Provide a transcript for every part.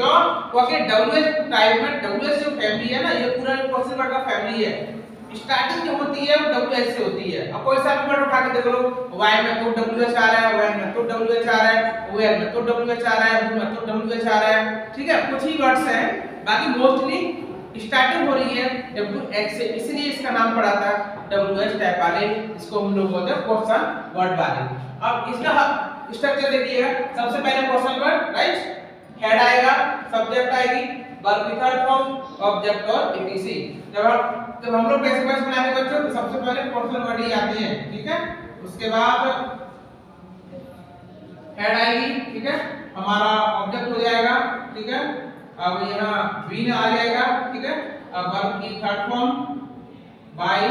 क्यों? क्योंकि WH type में WH जो फैमिली है ना, ये पूरा क्वेश्चन वर्ड का फैमिली है। स्टार्टिंग जो होती है वो WH से होती है। अब कोई सा भी वर्ड उठा के देख लो, Y में तो WH आ रहा है, Y में तो WH आ रहा है, OL में तो WH आ रहा है, U में तो WH आ रहा है, ठीक है, कुछ ही वर्ड्स हैं, बाकी मोस्टली स्टार्टिंग हो रही है WH से, इसलिए इसका नाम पड़ा था WH टाइप वाले, इसको हम लोग बोलते हैं क्वेश्चन वर्ड वाले। अब इसका स्ट्रक्चर देखिएगा, सबसे पहले क्वेश्चन वर्ड, राइट, हेड आएगा, सब्जेक्ट आएगी, वर्ब की थर्ड फॉर्म, ऑब्जेक्ट और etc। जब हम लोग पैसिव वॉइस बनाएंगे बच्चों तो सबसे पहले क्वेश्चन वर्ड ही आते हैं, ठीक है, उसके बाद हेड आएगी, ठीक है, हमारा ऑब्जेक्ट हो जाएगा, ठीक है, अब यहाँ बीन आ जाएगा, ठीक है, अब वर्ब की थर्ड फॉर्म, बाय,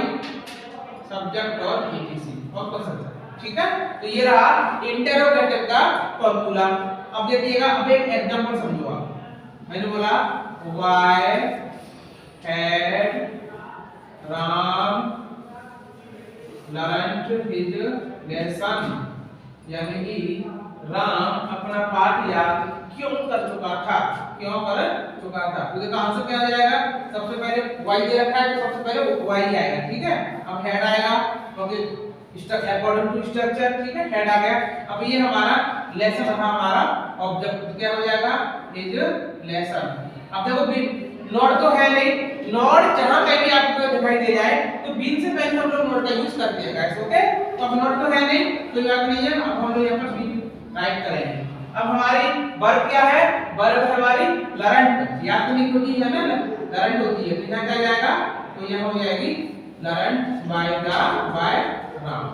सब्जेक्ट और etc और क्वेश्चन, ठीक है। तो ये रहा इंटरोगेटिव का फॉर्मूला। अब देखिएगा, अब एक एग्जांपल समझो आप। मैंने बोला why had Ram learned his lesson, यानी कि राम अपना पाठ याद क्यों कर चुका था, क्यों कर चुका था। तो देखो आंसर क्या आ जाएगा, सबसे पहले वाई दे रखा है तो सबसे पहले वाई आएगा, ठीक है। अब हेड आएगा क्योंकि अकॉर्डिंग टू स्ट्रक्चर, ठीक है, हेड आ गया। अब ये हमारा लेसन था, हमारा ऑब्जेक्ट क्या हो जाएगा, इज लेसन। अब देखो नॉट तो है नहीं, नॉट जहां कहीं भी आपको दिखाई दे जाए तो बीन से पहले हम लोग नॉट का यूज करते हैं गाइस, ओके। तो अब नॉट तो है नहीं, कोई बात नहीं है, अब हम लोग यहां पर बीन राइट करेंगे। अब हमारी वर्ब क्या है, वर्ब है हमारी लर्नड, या तो नहीं होती है ना, लर्नड होती है, तो यहां क्या जाएगा, तो यहां हो जाएगी लर्नड बाय राम।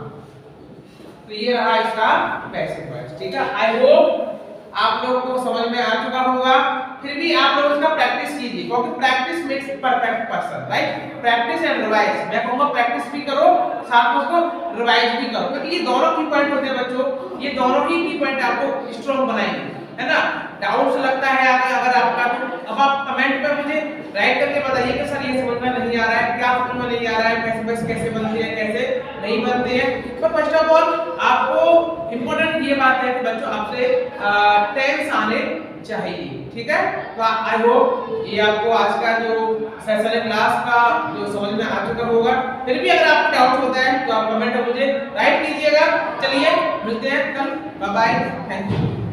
तो ये रहा इसका पैसिव वॉइस, ठीक है। आई होप आप लोगों को समझ में आ चुका होगा। फिर भी आप लोग इसका प्रैक्टिस कीजिए, क्योंकि practice makes perfect person, right. Practice and revise, मैं कहूंगा प्रैक्टिस भी करो, साथ में उसको रिवाइज भी करो, क्योंकि ये दोनों की पॉइंट होते हैं बच्चों, ये दोनों ही की पॉइंट आपको स्ट्रांग बनाएंगे, है ना। डाउट्स लगता है अगर आपका, तो अब आप कमेंट पे मुझे राइट करके बताइए कि सर ये समझ में नहीं आ रहा है, क्या समझ में नहीं आ रहा है, पैसिव वॉइस कैसे बनती है, कैसे नहीं बनती है। तो फर्स्ट ऑफ ऑल आपको इंपॉर्टेंट ये बात है कि बच्चों आपसे टेंस आने चाहिए, ठीक है। तो आई होप ये आपको आज का जो सेशन है क्लास का जो समझ में आ चुका होगा। फिर भी अगर आपको डाउट होता है तो आप कमेंट में मुझे राइट कीजिएगा। चलिए मिलते हैं कल, बाय बाय, थैंक यू।